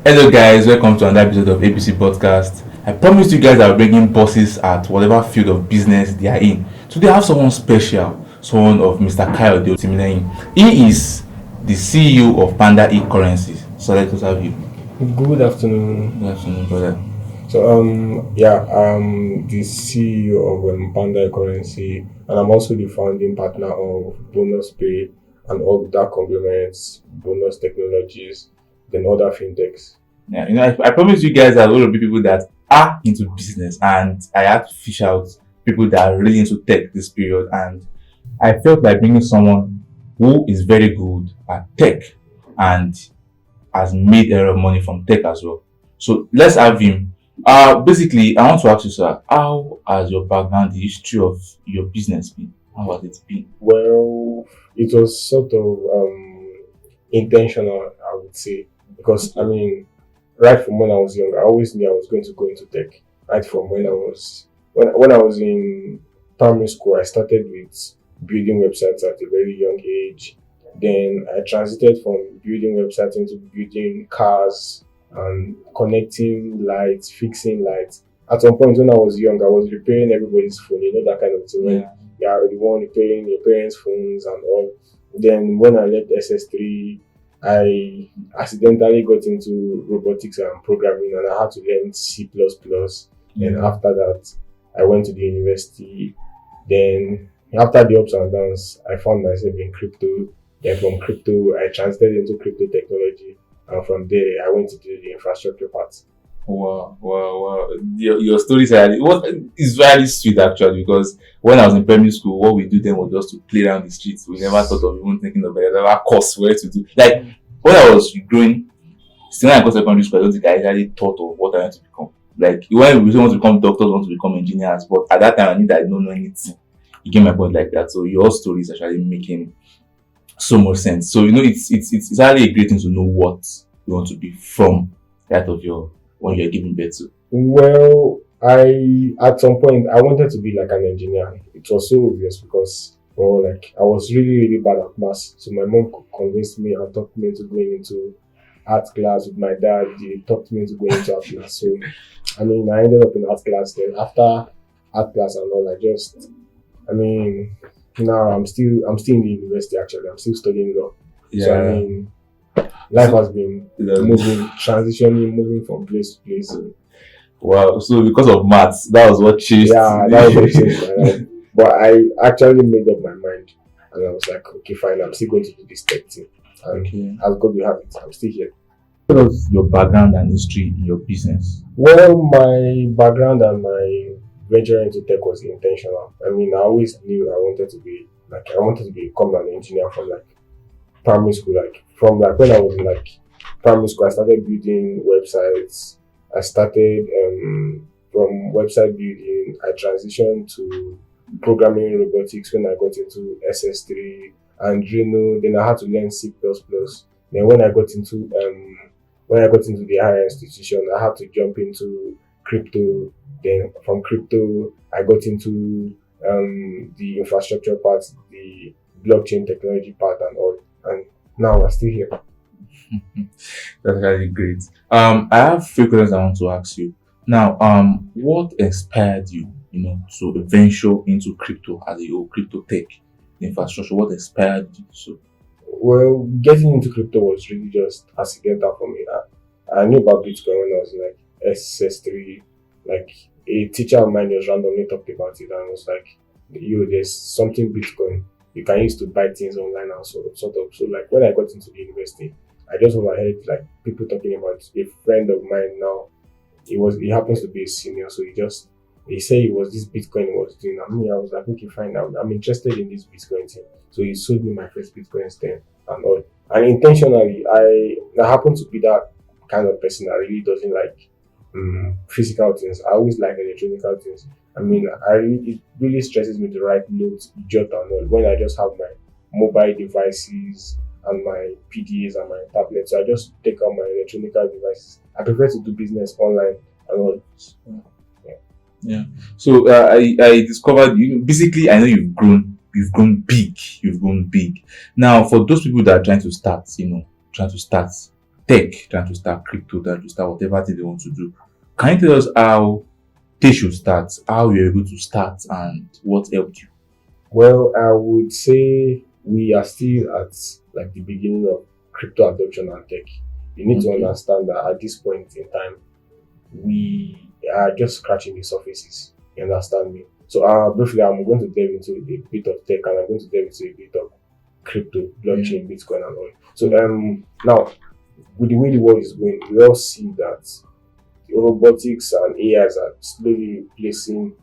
Hello, guys. Welcome to another episode of ABC Podcast. I promised you guys I'll bring in bosses at whatever field of business they are in. Today, I have someone special, someone of Mr. Kyle Deotimineyin. He is the CEO of Panda E-Currencies. So let us have you. Good afternoon. Good afternoon, brother. So I'm the CEO of Panda Currency, and I'm also the founding partner of Bonus Pay and all that conglomerates, Bonus Technologies, then other fintechs. Yeah, I promised you guys that there will be people that are into business, and I had to fish out people that are really into tech this period. And I felt like bringing someone who is very good at tech and has made a lot of money from tech as well. So let's have him. Basically, I want to ask you, sir, how has your background, the history of your business been? How has it been? Well, it was sort of intentional, I would say, because right from when I was young, I always knew I was going to go into tech. Right from when I was in primary school, I started with building websites at a very young age. Then I transited from building websites into building cars and connecting lights, fixing lights. At some point when I was young, I was repairing everybody's phone, that kind of thing. When you are the one repairing your parents' phones and all. Then when I left SS3, I accidentally got into robotics and programming, and I had to learn C++. Then after that, I went to the university. Then after the ups and downs, I found myself in crypto. Then from crypto, I transited into crypto technology, and from there, I went to do the infrastructure part. Wow. Your stories are it's very sweet actually, because when I was in primary school, what we do then was just to play around the streets. We never thought of even thinking of whatever course where to do. Like when I was growing, still when I got to secondary school, I don't think I actually thought of what I want to become. Like when we want to become doctors, want to become engineers, but at that time I knew that I don't know anything. You get my point like that. So your story is actually making so much sense. So it's actually a great thing to know what you want to be from that of your when you're giving birth to. Well, I at some point I wanted to be like an engineer. It was so obvious because like I was really bad at maths. So my mom convinced me and talked me into going into art class with my dad. He talked me into going into art class. So I ended up in art class. Then after art class and all, now I'm still in the university actually. I'm still studying law. So life has been moving from place to place. Wow. So because of maths, that was what changed. Yeah, that was what changed my life. But I actually made up my mind, and I was like, okay, fine, I'm still going to do this tech thing. And as God will have it, I'm still here. What was your background and history in your business? Well, my background and my venture into tech was intentional. I always knew I wanted to become an engineer from like primary school. Like from like when I was in like primary school, I started building websites. I started from website building. I transitioned to programming robotics when I got into SS3 and Reno. Then I had to learn C++. Then when I got into the higher institution, I had to jump into crypto. Then from crypto, I got into the infrastructure part, the blockchain technology part, and all. And now we're still here. That's really great. I have a few questions I want to ask you. Now, what inspired you, to venture into crypto as a whole crypto tech infrastructure? What inspired you to? Well, getting into crypto was really just accidental for me. I knew about Bitcoin when I was in like SS3. Like a teacher of mine just randomly talked about it and was like, there's something Bitcoin you can use to buy things online and sort of. So like when I got into the university, I just overheard like people talking about it. A friend of mine now. He happens to be a senior, so he said it was this Bitcoin he was doing. I was like, okay, fine. I'm interested in this Bitcoin thing. So he sold me my first Bitcoins then and all. And intentionally, I happen to be that kind of person that really doesn't like physical things. I always like electronical things. It really stresses me to write notes, jot and all when I just have my mobile devices and my PDAs and my tablets. So I just take out my electronical devices. I prefer to do business online and all. Yeah. So I discovered basically I know you've grown big. You've grown big. Now for those people that are trying to start, tech than to start crypto, than to start whatever thing they want to do. Can you tell us how they should start, how you're able to start, and what helped you? Well, I would say we are still at like the beginning of crypto adoption and tech. You need to Okay. understand that at this point in time, we are just scratching the surfaces. You understand me? So, briefly, I'm going to delve into a bit of tech, and I'm going to delve into a bit of crypto, Yeah. blockchain, Bitcoin, and all. So, now with the way the world is going, we all see that robotics and AIs are slowly replacing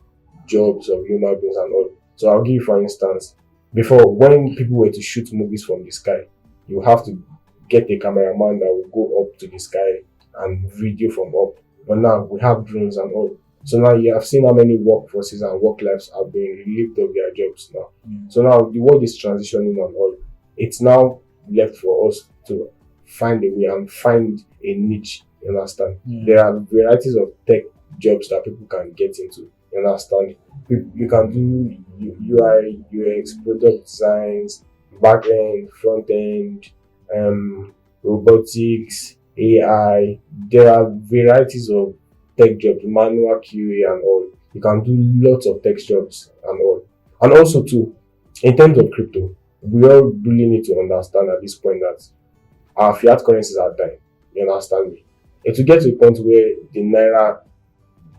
jobs of human beings and all. So I'll give you for instance, before when people were to shoot movies from the sky, you have to get a cameraman that will go up to the sky and video from up. But now we have drones and all. So now you have seen how many workforces and work lives are being relieved of their jobs now. Mm. So now the world is transitioning and all. It's now left for us to find a way and find a niche. You understand? Mm. There are varieties of tech jobs that people can get into. You understand? You can do UI, UX, product designs, back end, front end, robotics, AI. There are varieties of tech jobs, manual QA and all. You can do lots of tech jobs and all. And also too, in terms of crypto, we all really need to understand at this point that our fiat currencies are dying. You understand me? It will get to a point where the naira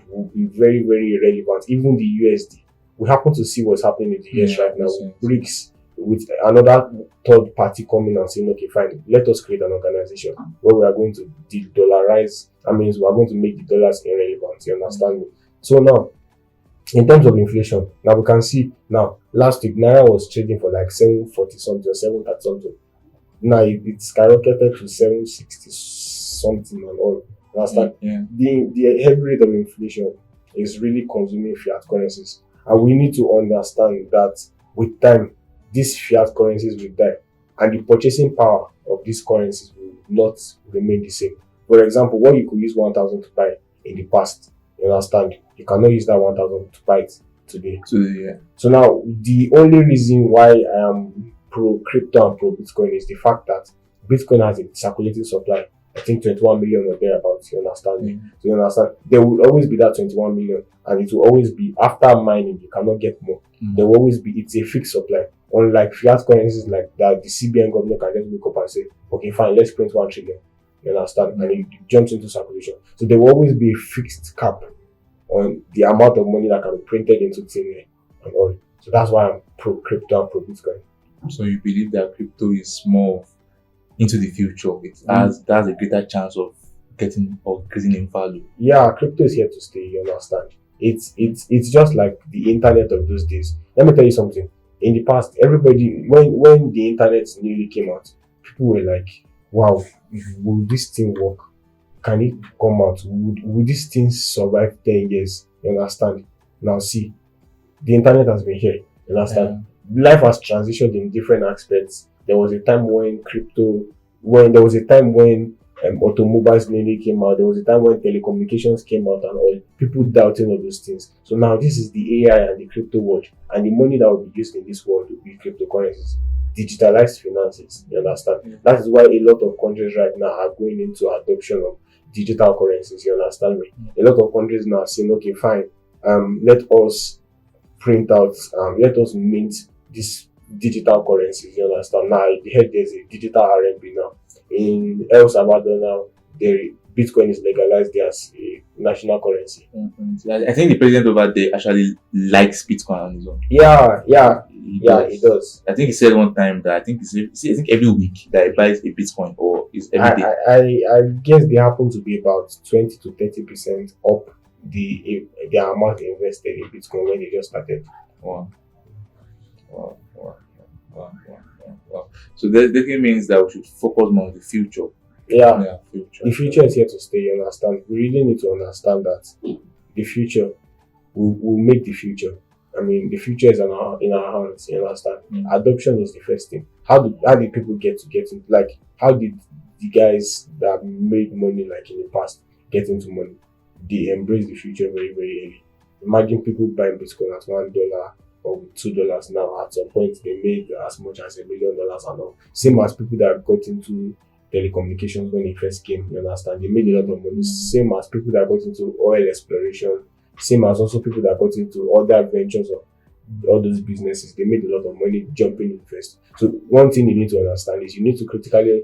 will be very, very irrelevant. Even the USD. We happen to see what's happening in the US Yeah, right now makes with sense. BRICS, with another third party coming and saying, okay, fine, let us create an organization where we are going to de-dollarize. That means we are going to make the dollars irrelevant. You understand me? So now, in terms of inflation, now we can see now last week Naira was trading for like 740 something or 730 something. Now it skyrocketed to 760 something and all. Understand? Yeah. The heavy rate of inflation is really consuming fiat currencies. And we need to understand that with time, these fiat currencies will die. And the purchasing power of these currencies will not remain the same. For example, what you could use 1,000 to buy in the past, you understand? You cannot use that 1,000 to buy it today. So yeah. So now the only reason why I am pro crypto and pro Bitcoin is the fact that Bitcoin has a circulating supply. I think 21 million or thereabouts. You understand me? Mm. So you understand? There will always be that 21 million, and it will always be after mining. You cannot get more. Mm. There will always be. It's a fixed supply. Unlike fiat currencies like that, the CBN governor can just wake up and say, "Okay, fine, let's print 1 trillion." You understand? And it jumps into circulation. So there will always be a fixed cap on the amount of money that can be printed into thin air and all. So that's why I'm pro crypto and pro Bitcoin. So you believe that crypto is more into the future? It has a greater chance of getting or increasing in value. Yeah, crypto is here to stay. You understand? It's just like the internet of those days. Let me tell you something. In the past, everybody when the internet newly came out, people were like, "Wow, will this thing work? Can it come out? Would this thing survive 10 years?" You understand? Now see, the internet has been here. You understand? Life has transitioned in different aspects. There was a time when there was a time when automobiles nearly came out. There was a time when telecommunications came out and all. People doubting all those things. So now this is the AI and the crypto world, and the money that will be used in this world will be cryptocurrencies, digitalized finances. You understand? Yeah. That is why a lot of countries right now are going into adoption of digital currencies. You understand me? A lot of countries now are saying, okay, fine, let us print out, let us mint these digital currencies. You understand? Now, I heard there's a digital RMB now. In El Salvador now, Bitcoin is legalized there as a national currency. I think the president over there actually likes Bitcoin on his own. Yeah, He it does. I think he said one time that I think every week that he buys a Bitcoin or is every day. I guess they happen to be about 20 to 30% up the amount invested in Bitcoin when they just started. Wow. Wow. So that definitely means that we should focus more on the future. Yeah, Future. the future is here to stay. You understand? We really need to understand that the future will make the future. I mean, the future is in our hands. You understand? Adoption is the first thing. How did people get into, like, how did the guys that made money like in the past get into money? They embrace the future very, very early. Imagine people buying Bitcoin at $1 or with $2 now. At some point, they made as much as $1 million and all. Same as people that got into telecommunications when it first came. You understand? They made a lot of money. Same as people that got into oil exploration. Same as also people that got into other ventures of all those businesses. They made a lot of money jumping in first. So one thing you need to understand is you need to critically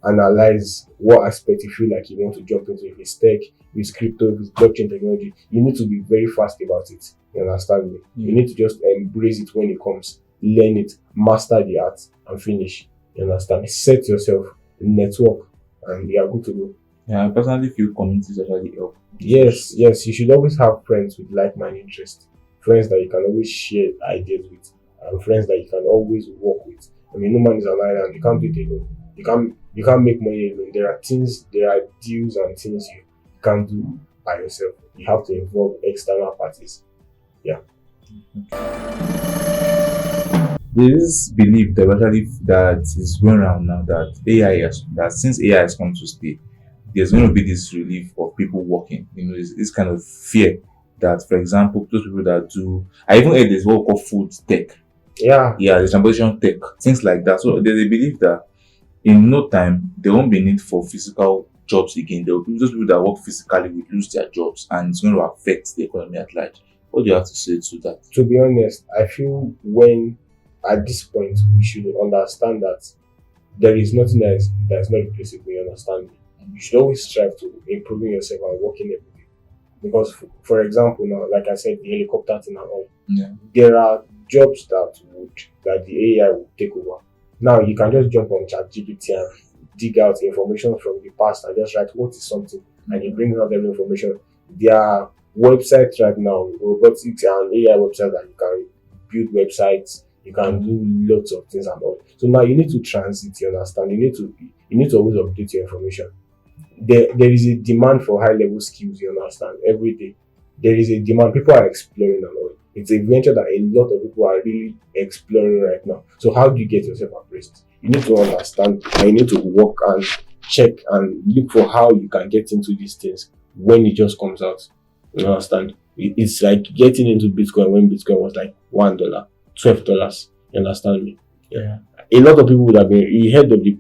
analyze what aspect you feel like you want to jump into. If it's tech, if it's crypto, if it's blockchain technology, you need to be very fast about it. You understand me? You need to just embrace it when it comes, learn it, master the art, and finish. You understand? Set yourself, network, and you are good to go. Yeah, I personally feel communities actually help. Yes, you should always have friends with like-minded interests, friends that you can always share ideas with, and friends that you can always work with. I mean, no man is an island. You can't do it alone. You can't make money alone. There are deals and things you can't do by yourself. You have to involve external parties. Yeah. There is belief that is going around now that that since AI has come to stay, there's going to be this relief of people working. This kind of fear that, for example, those people that do, I even heard there's what we call food tech. Yeah. Yeah, the transportation tech, things like that. So there's a belief that in no time there won't be need for physical jobs again. There will be those people that work physically will lose their jobs, and it's going to affect the economy at large. What do you have to say to that? To be honest, I feel when at this point we should understand that there is nothing that is not replaceable. You understand? You should always strive to improving yourself and working every day. Because, for example, now, like I said, the helicopter thing and all, Yeah. there are jobs that the AI will take over. Now you can just jump on ChatGPT and dig out information from the past and just write what is something, and it brings out every information. There are websites right now, robotics and AI websites that you can build websites. You can do lots of things and all. So now you need to transit. You understand? You need to always update your information. There is a demand for high level skills. You understand? Every day there is a demand. People are exploring and all. It's a venture that a lot of people are really exploring right now. So how do you get yourself appraised? You need to understand, and you need to work and check and look for how you can get into these things when it just comes out. You understand? It's like getting into Bitcoin when Bitcoin was like $1, $12. You understand me? Yeah. A lot of people would have been. You heard of the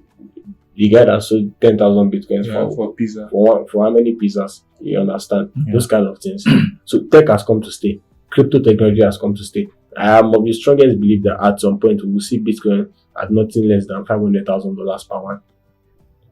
guy that sold 10,000 bitcoins for pizza. For how many pizzas? You understand? Yeah. Those kind of things. So tech has come to stay. Crypto technology has come to stay. I am of the strongest belief that at some point we will see Bitcoin at nothing less than $500,000 per one.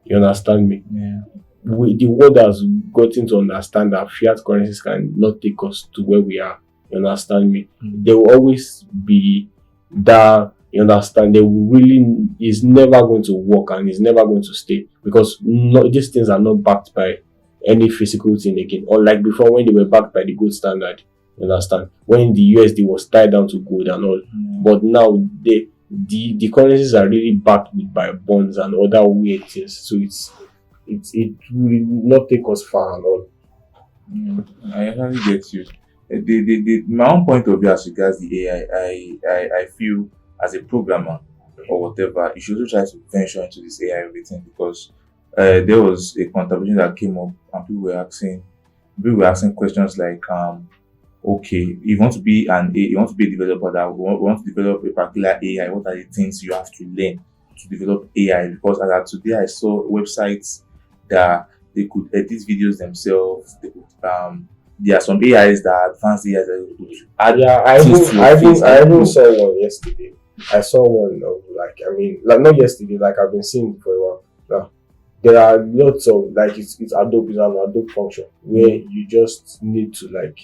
You understand me? Yeah. The world has gotten to understand that fiat currencies can not take us to where we are. You understand me? There will always be that. You understand? They will really is never going to work and is never going to stay because these things are not backed by any physical thing again. Unlike before when they were backed by the gold standard. You understand? When the USD was tied down to gold and all. But now the currencies are really backed by bonds and other weird things. So it will not take us far and all. I actually get you. My own point of view as regards the AI, I feel as a programmer or whatever, you should also try to venture into this AI everything because there was a contribution that came up and people were asking questions like okay, you want to be a developer that want to develop a particular AI, what are the things you have to learn to develop AI? Because as of today I saw websites that they could edit videos themselves, they could there are some AIs that advanced AIs that could add I even saw one yesterday. I saw one of like not yesterday, like I've been seeing it for a while now. There are lots of it's Adobe, it's an Adobe function where you just need to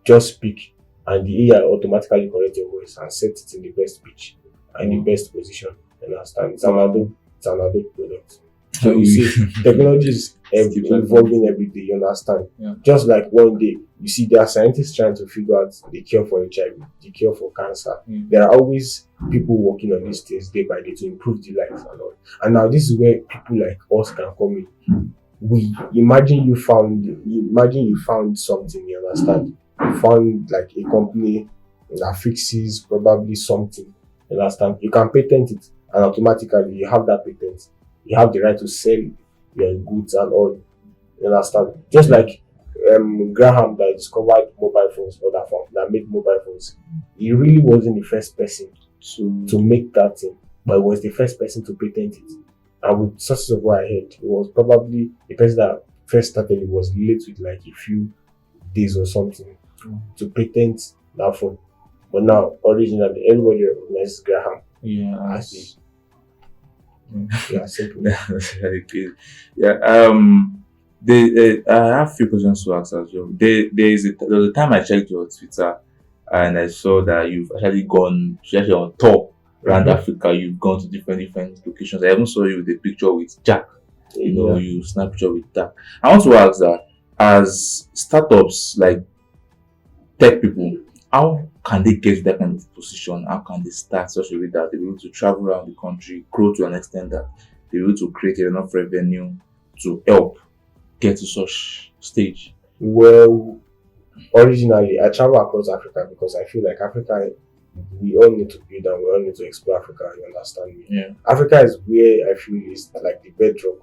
just speak and the AI automatically correct your voice and set it in the best pitch and the best position. You understand? It's an Adobe product. So you see, technology is evolving every day. You understand? Yeah. Just like one day, you see, there are scientists trying to figure out the cure for HIV, the cure for cancer. There are always people working on these things day by day to improve the life and all. And now this is where people like us can come in. Imagine you found something. You understand? You found like a company that fixes probably something. You understand? You can patent it, and automatically you have that patent. You have the right to sell your goods and all. You understand? Just like Graham that discovered mobile phones, or that made mobile phones. He really wasn't the first person to make that thing, but he was the first person to patent it. And with sources of what I heard, it was probably the person that first started it was late with like a few days or something to patent that phone. But now, originally, everybody recognizes Graham Yeah, as the yeah, simple. that's very good. Yeah. I have a few questions to ask as well. There was a time I checked your Twitter and I saw that you've actually you're actually on tour around Mhm. Africa. You've gone to different locations. I even saw you with a picture with Jack. Yeah. You snap picture with Jack. I want to ask that as startups like tech people, how can they get to that kind of position? How can they start such a way that they're able to travel around the country, grow to an extent that they're able to create enough revenue to help get to such stage? Well, originally, I travel across Africa because I feel like Africa, we all need to build and we all need to explore Africa. You understand me? Yeah. Africa is where I feel is like the bedrock.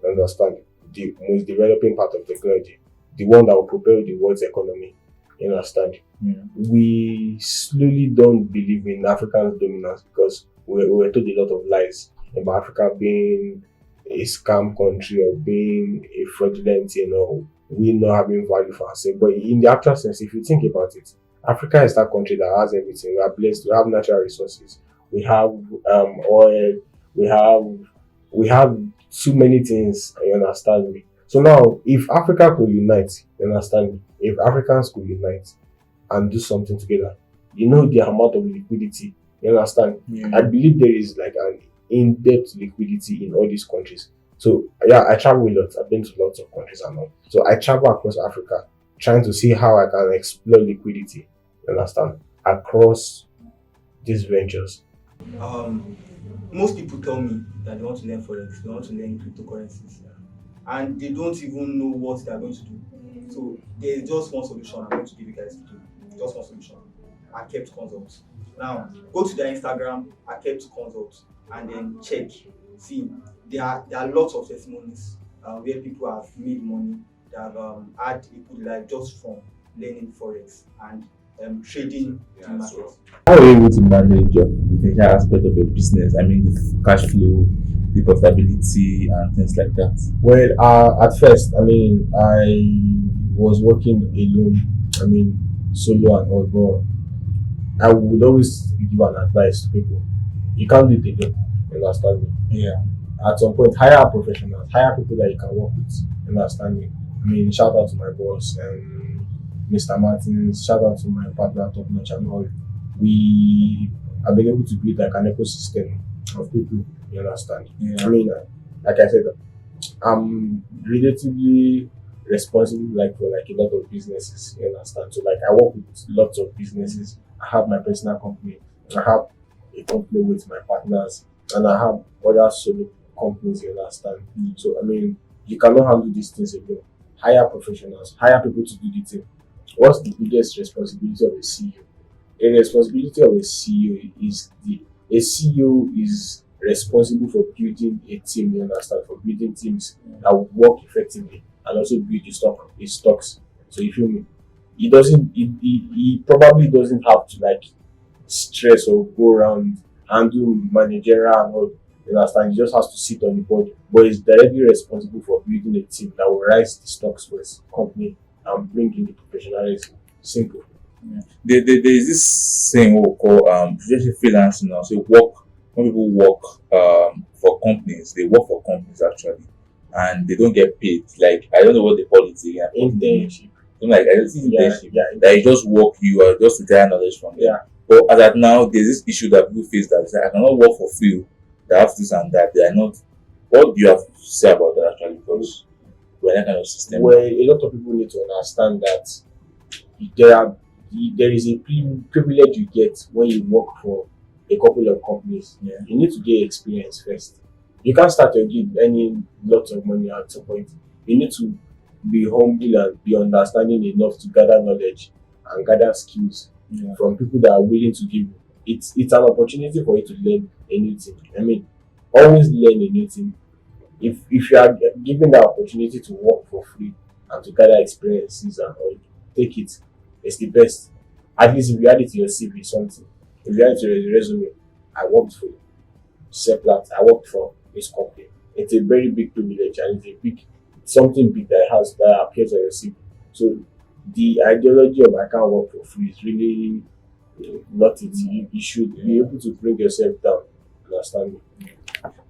You understand? The most developing part of technology, the one that will propel the world's economy. You understand? Yeah. We slowly don't believe in African dominance because we were told a lot of lies about Africa being a scam country or being a fraudulent, we not having value for ourselves. But in the actual sense, if you think about it, Africa is that country that has everything. We are blessed. We have natural resources. We have oil. We have too many things. You understand me? So now, if Africa could unite, you understand me? If Africans could unite and do something together, the amount of liquidity. You understand? Yeah. I believe there is like an in-depth liquidity in all these countries. So yeah, I travel a lot. I've been to lots of countries and all. So I travel across Africa, trying to see how I can explore liquidity. You understand? Across these ventures. Um, Most people tell me that they want to learn forex, they want to learn cryptocurrencies, and they don't even know what they are going to do. So there's just one solution I'm going to give you guys to do. Just one solution. I kept consults. Now go to their Instagram, I kept consults, and then check. See, there are lots of testimonies where people have made money, they have had a good life just from learning forex and trading the market. How are you able to manage the financial aspect of your business? I mean, the cash flow, the profitability, and things like that. Well, at first, I was working alone. Solo and all, but I would always give an advice to people. You can't do it alone. You understand me? Yeah. At some point, hire professionals, hire people that you can work with. You understand me? Shout out to my boss, Mr. Martins. Shout out to my partner, Top Notch and all. We have been able to build like an ecosystem of people. You understand? Yeah. Like I said, I'm relatively responsible like for like a lot of businesses. You understand? So like I work with lots of businesses. I have my personal company. I have a company with my partners, and I have other solo companies. You understand? So you cannot handle these things alone. Hire professionals. Hire people to do the thing. What's the biggest responsibility of a CEO? The responsibility of a CEO is a CEO is responsible for building a team, you understand, for building teams that will work effectively and also build his stocks. So you feel me? He probably doesn't have to like stress or go around and do managerial and all. You understand? He just has to sit on the board, but he's directly responsible for building a team that will rise the stocks for his company and bring in the professionalism. Simple. Yeah. There's this saying what we call especially freelancing now. So when people work for companies, they work for companies actually, and they don't get paid. Like I don't know what they call it again. Internship. Like I don't think Yeah, internship. yeah. That you just work, you are just to gather knowledge from them. Yeah. But as at now, there's this issue that people face that is like, I cannot work for free. They have this and that. They are not. What do you have to say about that actually? Because we're that kind of system. Well, a lot of people need to understand that there are there is a privilege you get when you work for a couple of companies. Yeah. You need to get experience first. You can't start your gig earning lots of money at some point. You need to be humble and be understanding enough to gather knowledge and gather skills from people that are willing to give you. It's an opportunity for you to learn a new thing. Always learn a new thing. If you are given the opportunity to work for free and to gather experiences and all, take it. It's the best. At least if you add it to your CV, something. If you add it to your resume, I worked for Seplat, I worked for this company. it's a very big privilege, and it's a big something big that has that appears on your CV. So the ideology of I can't work for free is really not it. You should be able to bring yourself down. Understand me?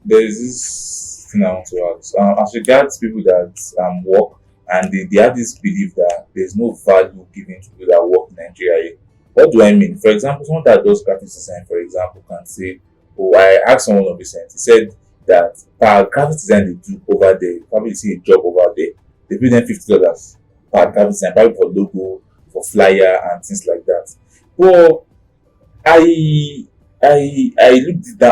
There's this thing I want to ask. As regards people that work and they have this belief that there's no value given to people that work in Nigeria here. What do I mean? For example, someone that does graphic design, for example, can say, "Oh, I asked someone of recent. He said that per graphic design they do over there, probably see a job over there, they pay them $50 per graphic design, probably for logo, for flyer, and things like that." But I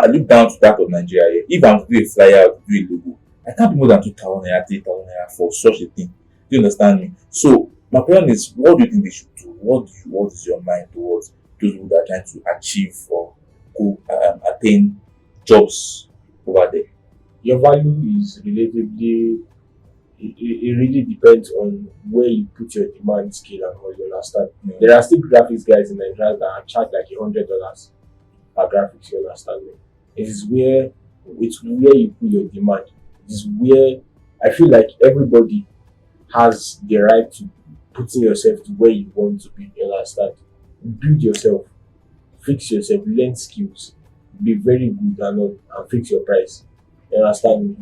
look down to that of Nigeria. If I'm to do a flyer or to do a logo, I can't be more than 2,000 naira, 3,000 naira for such a thing. Do you understand me? So my question is, what do you think they should do? What is your mind towards those people that are trying to achieve or go attain jobs over there? Your value is relatively it really depends on where you put your demand scale and how you understand. There are still graphics guys in Nigeria that are charged like $100 per graphics, you understand me? It's where you put your demand. It is where I feel like everybody has the right to putting yourself to where you want to be, you understand? Build yourself, fix yourself, learn skills, be very good and fix your price. You understand me?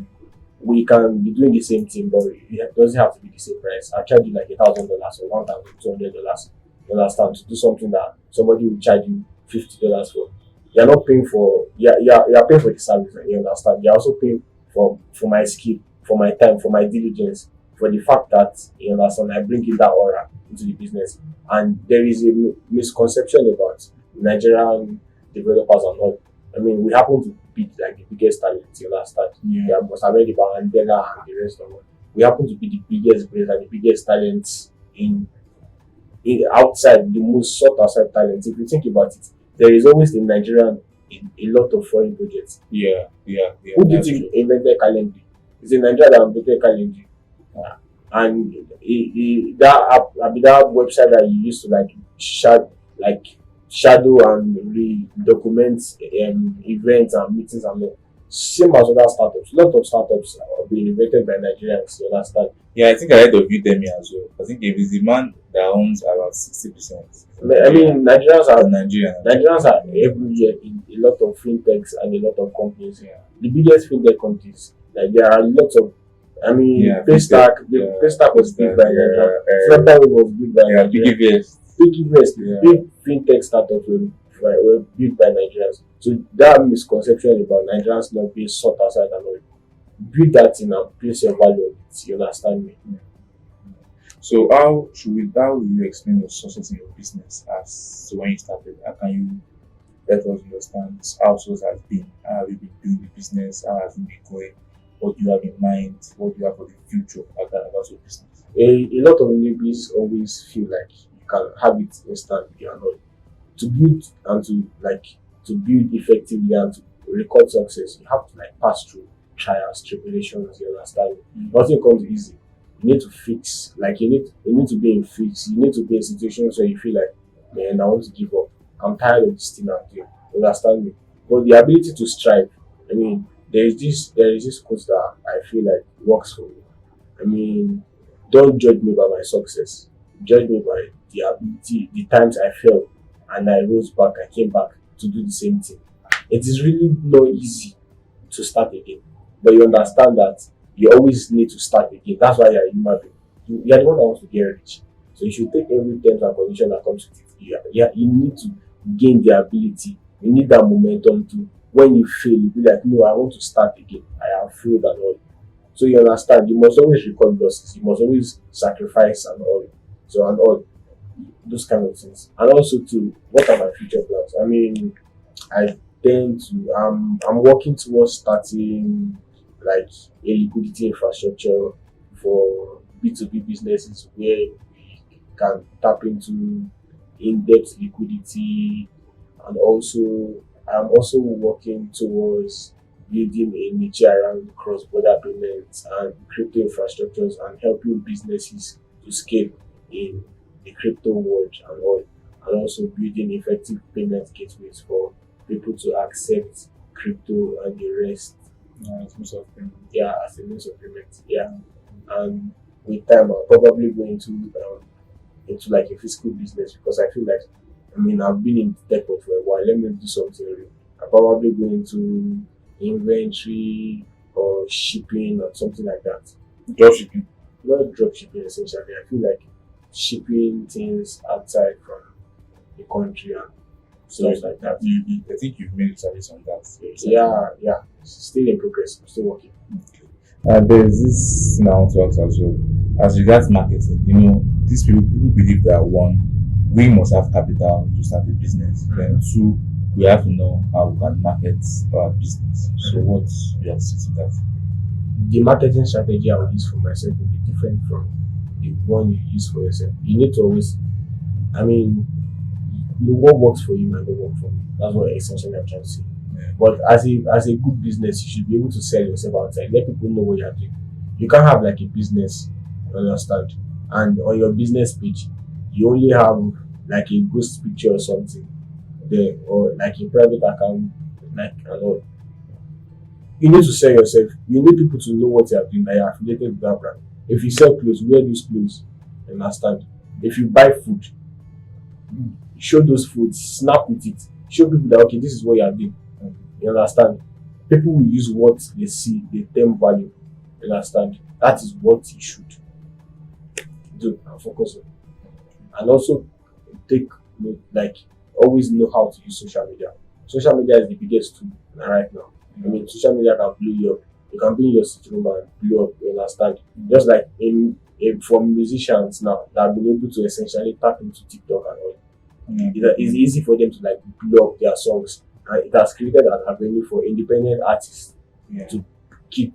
We can be doing the same thing, but it doesn't have to be the same price. I charge you like $1,000 or $1,200. You understand? To do something that somebody will charge you $50 for. You're not paying for you're paying for the service, you understand? You're also paying for my skill, for my time, for my diligence, for the fact that you understand I bring in that aura into the business. And there is a misconception about Nigerian developers and all. I mean, we happen to be like the biggest talent, you understand? Yeah, must have read about Andela and the rest of it. We happen to be the biggest brains and the biggest talents in outside, the most sought outside talents. If you think about it, there is always the Nigerian in a lot of foreign projects. Yeah. Who do you think invented Calendly? It's in Nigeria that invented Calendly. And that app, I mean, that website that you used to like shadow and document events and meetings and all. Same as other startups. A lot of startups are being invented by Nigerians. You understand? Yeah, I think I heard of Udemy as well. I think it is the man that owns about 60%. I mean, Nigerian. Nigerians are everywhere in a lot of fintechs and a lot of companies. The biggest fintech companies, like there are lots of. I mean, Paystack was built by Nigeria. Flutter was built by Nigeria. Big fintech startups were built by Nigerians. So that misconception about Nigerians not being sought outside and all, build that in and place your value on it. You understand me? So how will you explain your success in your business as when you started? How can you let us understand how success has been? How have you been doing the business? How has it been going? What do you have in mind? What do you have for the future about your business? A lot of newbies always feel like you can have it instantly and all. To build and to build effectively and to record success, you have to pass through trials, tribulations, you understand? Nothing comes easy. You need to fix, you need to be in fix, you need to be in situations where you feel like, man, I want to give up. I'm tired of this thing I'm doing. You understand me? But the ability to strive, I mean, there is this quote that I feel like works for me. I mean, don't judge me by my success. Judge me by the ability, the times I fell and I rose back, I came back to do the same thing. It is really not easy to start again. But you understand that you always need to start again. That's why you're a human being. You are the one that wants to get rich. So you should take every terms and condition that comes with it. You need to gain the ability. You need that momentum to when you fail, you be like, no, I want to start again. I have failed and all. So you understand, you must always record losses, you must always sacrifice and all. So and all those kind of things. And also to what are my future plans? I mean, I tend to I'm working towards starting like a liquidity infrastructure for B2B businesses where we can tap into in-depth liquidity. And also I'm also working towards building a niche around cross-border payments and crypto infrastructures and helping businesses to scale in the crypto world and all, and also building effective payment gateways for people to accept crypto and the rest It's most of them. Yeah, as a means of payment. Yeah, and with time, I'll probably go into like a physical business because I feel like, I mean, I've been in tech for a while. Let me do something real. I'll probably go into inventory or shipping or something like that. Dropshipping. Not drop shipping essentially. I feel like shipping things outside from the country and So stuff like that. I think you've made service on that. Yeah, yeah. Still in progress. I'm still working. There's this now to us as well. As regards marketing, these people believe that one, we must have capital to start a business. Then two, we have to know how we can market our business. So what's your say to that? The marketing strategy I will use for myself will be different from the one you use for yourself. You need to always, I mean, what works for you might not work for me. That's what essentially I'm trying to say. Yeah. But as a good business, you should be able to sell yourself outside. Let people know what you're doing. You can't have like a business, you understand? And on your business page, you only have like a ghost picture or something there, or like a private account, like and all. You need to sell yourself. You need people to know what you are doing, that you are affiliated with that brand. If you sell clothes, wear those clothes. You understand? If you buy food, show those foods, snap with it. Show people that okay, this is what you are doing. You understand? People will use what they see, the term value. You understand? That is what you should do and focus on. And also take like always know how to use social media. Social media is the biggest tool right now. I mean, social media can blow you up. You can be in your sitting room and blow up. You understand? Just like for musicians now that have been able to essentially tap into TikTok and all. It's easy for them to like blow up their songs. And it has created an avenue for independent artists to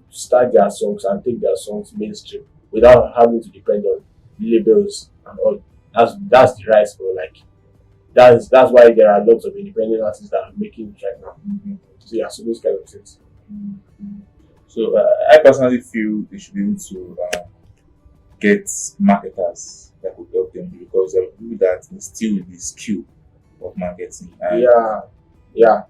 start their songs and take their songs mainstream without having to depend on labels and all. That's the rise for like that's why there are lots of independent artists that are making it right now. So yeah, so those kind of things. So I personally feel they should be able to get marketers that could help them because there are people that instill the skill of marketing. And Yeah.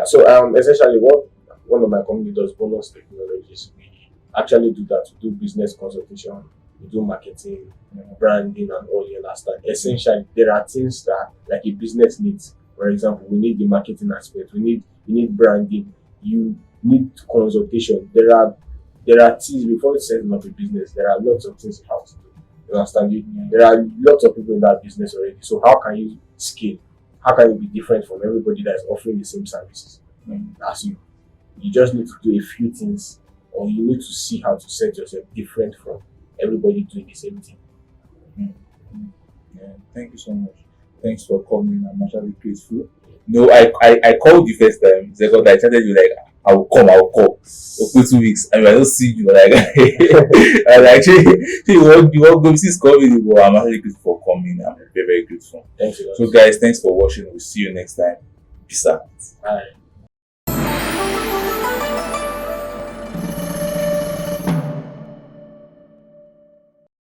So essentially what one of my company does, bonus technologies, we actually do that. We do business consultation, we do marketing, branding and all, you understand. Essentially there are things that like a business needs. For example, we need the marketing aspect, you need branding, you need consultation. There are things before setting up a business, there are lots of things you have to do. You understand? There are lots of people in that business already. So how can you scale? How can you be different from everybody that is offering the same services as you? You just need to do a few things, or you need to see how to set yourself different from everybody doing the same thing. Yeah, thank you so much. Thanks for coming. I'm actually grateful. No, I called you first time. Second, I chatted you like I will call. Okay, 2 weeks. And I don't see you like and actually you want go see coming, but I'm actually grateful for coming. I'm very, very grateful. Thanks a lot. So guys, thanks for watching. We'll see you next time. Peace out. Bye.